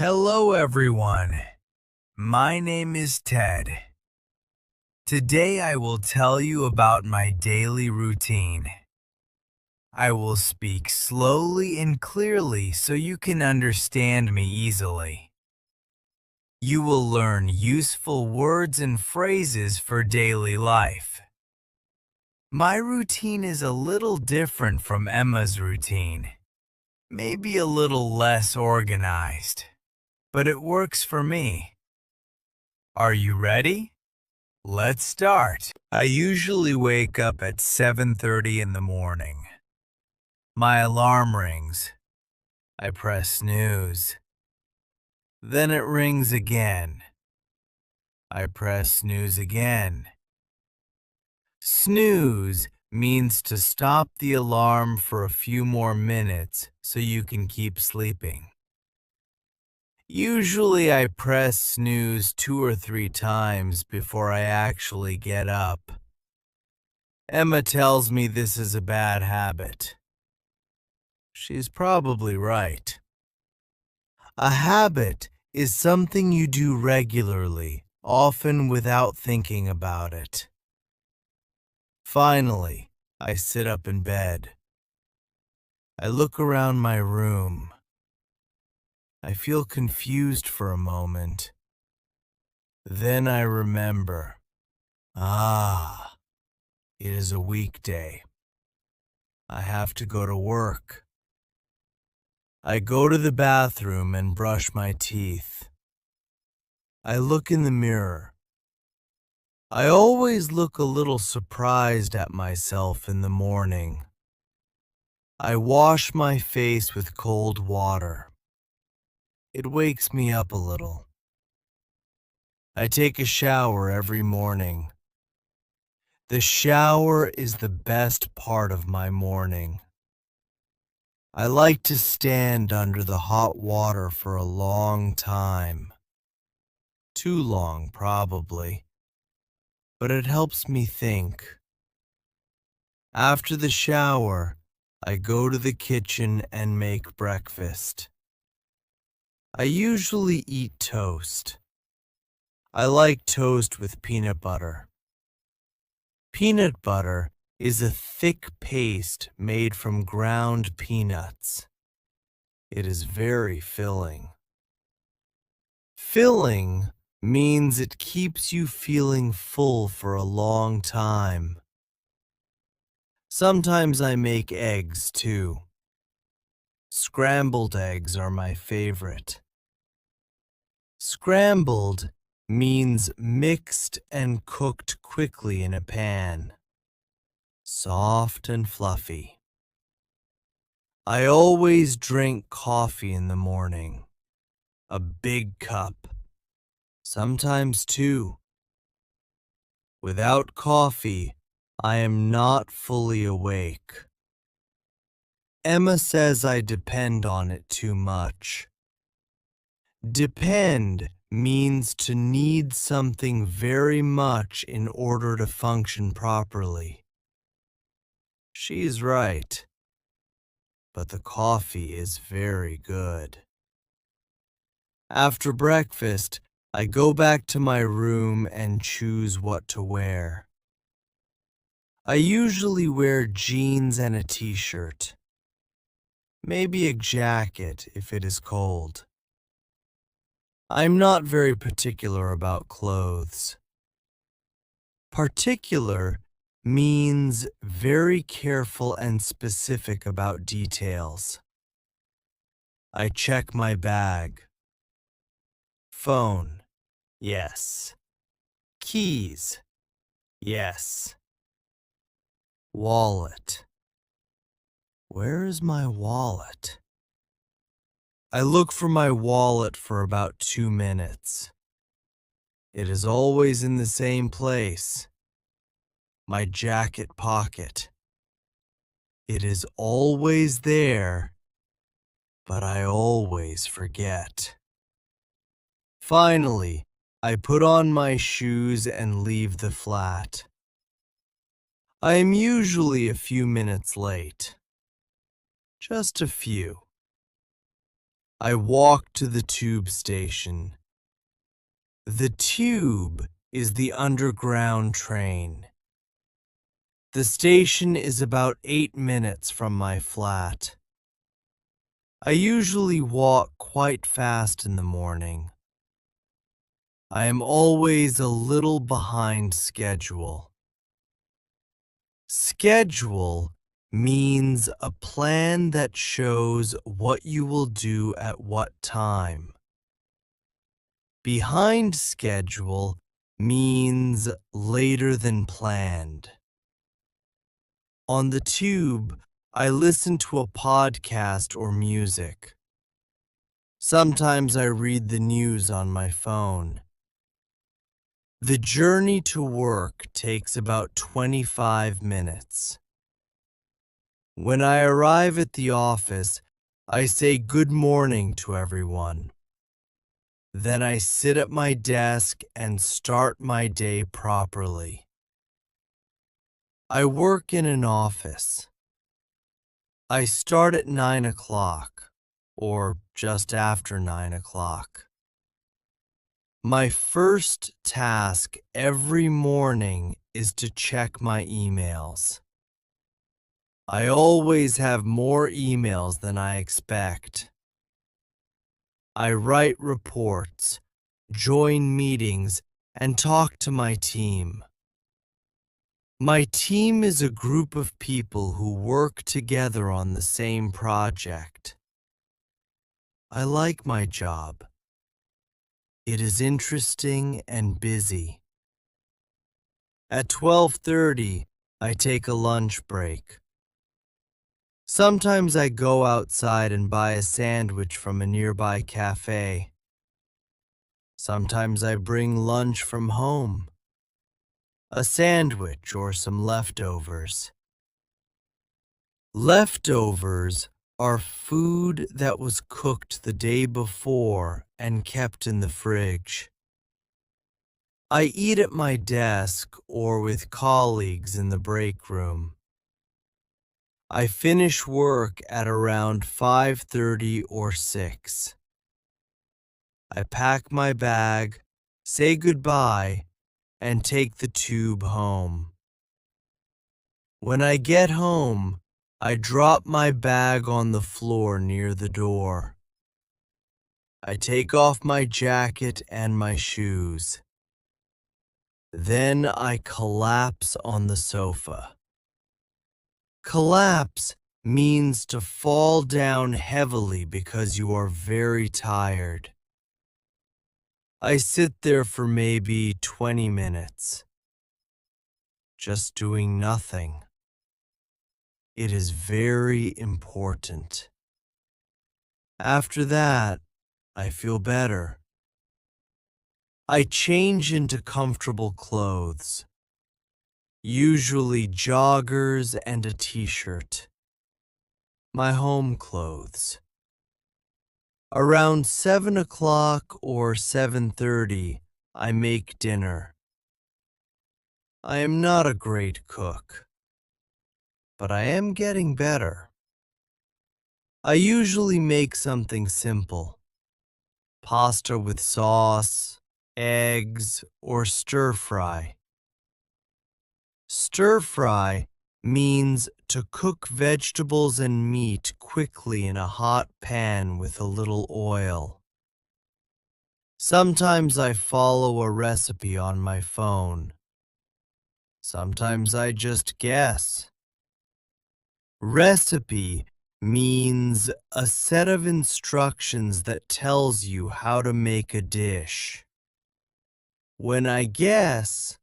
Hello, everyone. My name is Ted. Today I will tell you about my daily routine. I will speak slowly and clearly so you can understand me easily. You will learn useful words and phrases for daily life. My routine is a little different from Emma's routine. Maybe a little less organized, but it works for me. Are you ready? Let's start. I usually wake up at 7:30 in the morning. My alarm rings. I press snooze. Then it rings again. I press snooze again. Snooze means to stop the alarm for a few more minutes so you can keep sleeping. Usually I press snooze 2 or 3 times before I actually get up. Emma tells me this is a bad habit. She's probably right. A habit is something you do regularly, often without thinking about it. Finally, I sit up in bed. I look around my room. I feel confused for a moment. Then I remember. It is a weekday. I have to go to work. I go to the bathroom and brush my teeth. I look in the mirror. I always look a little surprised at myself in the morning. I wash my face with cold water. It wakes me up a little. I take a shower every morning. The shower is the best part of my morning. I like to stand under the hot water for a long time. Too long, probably. But it helps me think. After the shower, I go to the kitchen and make breakfast. I usually eat toast. I like toast with peanut butter. Peanut butter is a thick paste made from ground peanuts. It is very filling. Filling means it keeps you feeling full for a long time. Sometimes I make eggs too. Scrambled eggs are my favorite. Scrambled means mixed and cooked quickly in a pan. Soft and fluffy. I always drink coffee in the morning. A big cup. Sometimes 2. Without coffee, I am not fully awake. Emma says I depend on it too much. Depend means to need something very much in order to function properly. She's right, but the coffee is very good. After breakfast, I go back to my room and choose what to wear. I usually wear jeans and a t-shirt. Maybe a jacket if it is cold. I'm not very particular about clothes. Particular means very careful and specific about details. I check my bag. Phone, yes. Keys, yes. Wallet. Where is my wallet? I look for my wallet for about 2 minutes. It is always in the same place. My jacket pocket. It is always there, but I always forget. Finally, I put on my shoes and leave the flat. I am usually a few minutes late. Just a few. I walk to the tube station. The tube is the underground train. The station is about 8 minutes from my flat. I usually walk quite fast in the morning. I am always a little behind schedule. Schedule means a plan that shows what you will do at what time. Behind schedule means later than planned. On the tube, I listen to a podcast or music. Sometimes I read the news on my phone. The journey to work takes about 25 minutes. When I arrive at the office, I say good morning to everyone. Then I sit at my desk and start my day properly. I work in an office. I start at 9 o'clock, or just after 9 o'clock. My first task every morning is to check my emails. I always have more emails than I expect. I write reports, join meetings, and talk to my team. My team is a group of people who work together on the same project. I like my job. It is interesting and busy. At 12:30, I take a lunch break. Sometimes I go outside and buy a sandwich from a nearby cafe. Sometimes I bring lunch from home. A sandwich or some leftovers. Leftovers are food that was cooked the day before and kept in the fridge. I eat at my desk or with colleagues in the break room. I finish work at around 5:30 or 6. I pack my bag, say goodbye, and take the tube home. When I get home, I drop my bag on the floor near the door. I take off my jacket and my shoes. Then I collapse on the sofa. Collapse means to fall down heavily because you are very tired. I sit there for maybe 20 minutes, just doing nothing. It is very important. After that, I feel better. I change into comfortable clothes, usually joggers and a t-shirt. My home clothes. Around 7 o'clock or 7:30, I make dinner. I am not a great cook, but I am getting better. I usually make something simple. Pasta with sauce, eggs, or stir-fry. Stir-fry means to cook vegetables and meat quickly in a hot pan with a little oil. Sometimes I follow a recipe on my phone. Sometimes I just guess. Recipe means a set of instructions that tells you how to make a dish. When I guess,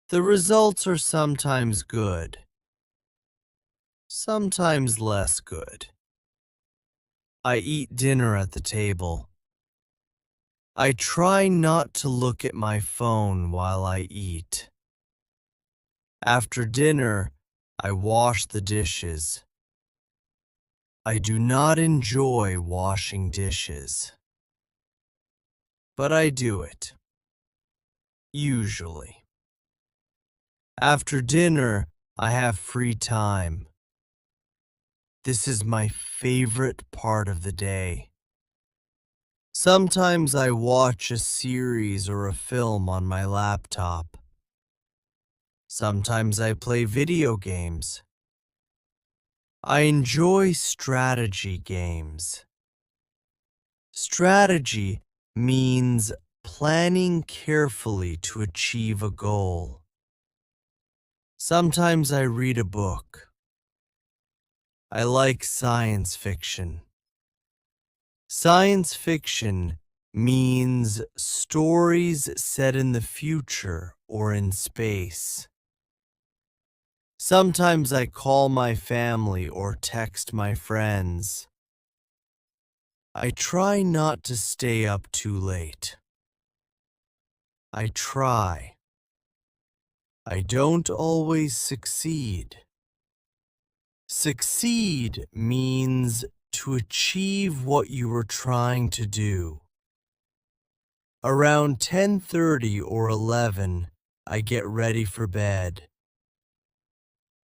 the results are sometimes good, sometimes less good. I eat dinner at the table. I try not to look at my phone while I eat. After dinner, I wash the dishes. I do not enjoy washing dishes, but I do it, usually. After dinner, I have free time. This is my favorite part of the day. Sometimes I watch a series or a film on my laptop. Sometimes I play video games. I enjoy strategy games. Strategy means planning carefully to achieve a goal. Sometimes I read a book. I like science fiction. Science fiction means stories set in the future or in space. Sometimes I call my family or text my friends. I try not to stay up too late. I try. I don't always succeed. Succeed means to achieve what you were trying to do. Around 10:30 or 11, I get ready for bed.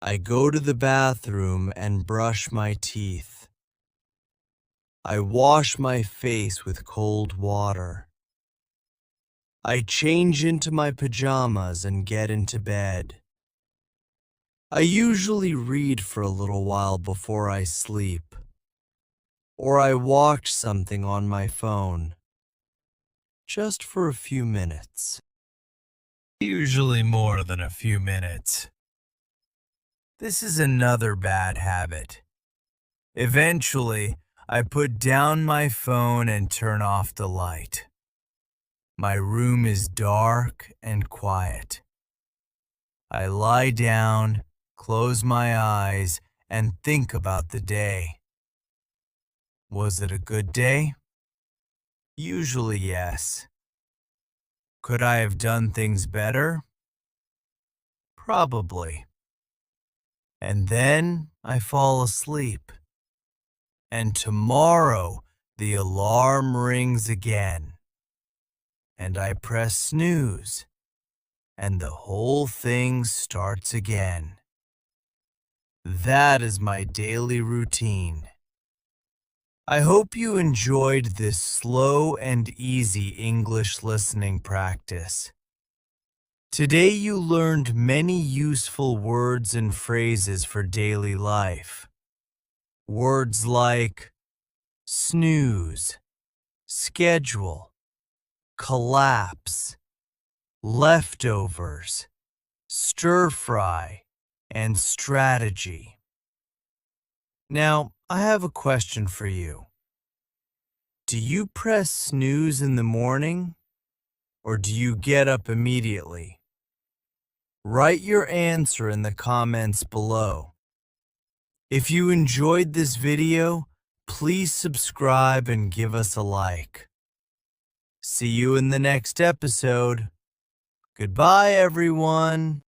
I go to the bathroom and brush my teeth. I wash my face with cold water. I change into my pajamas and get into bed. I usually read for a little while before I sleep, or I watch something on my phone, just for a few minutes. Usually more than a few minutes. This is another bad habit. Eventually, I put down my phone and turn off the light. My room is dark and quiet. I lie down, close my eyes, and think about the day. Was it a good day? Usually, yes. Could I have done things better? Probably. And then I fall asleep. And tomorrow the alarm rings again. And I press snooze. And the whole thing starts again. That is my daily routine. I hope you enjoyed this slow and easy English listening practice. Today you learned many useful words and phrases for daily life. Words like snooze, schedule, collapse, leftovers, stir fry, and strategy. Now, I have a question for you. Do you press snooze in the morning, or do you get up immediately? Write your answer in the comments below. If you enjoyed this video, please subscribe and give us a like. See you in the next episode. Goodbye, everyone.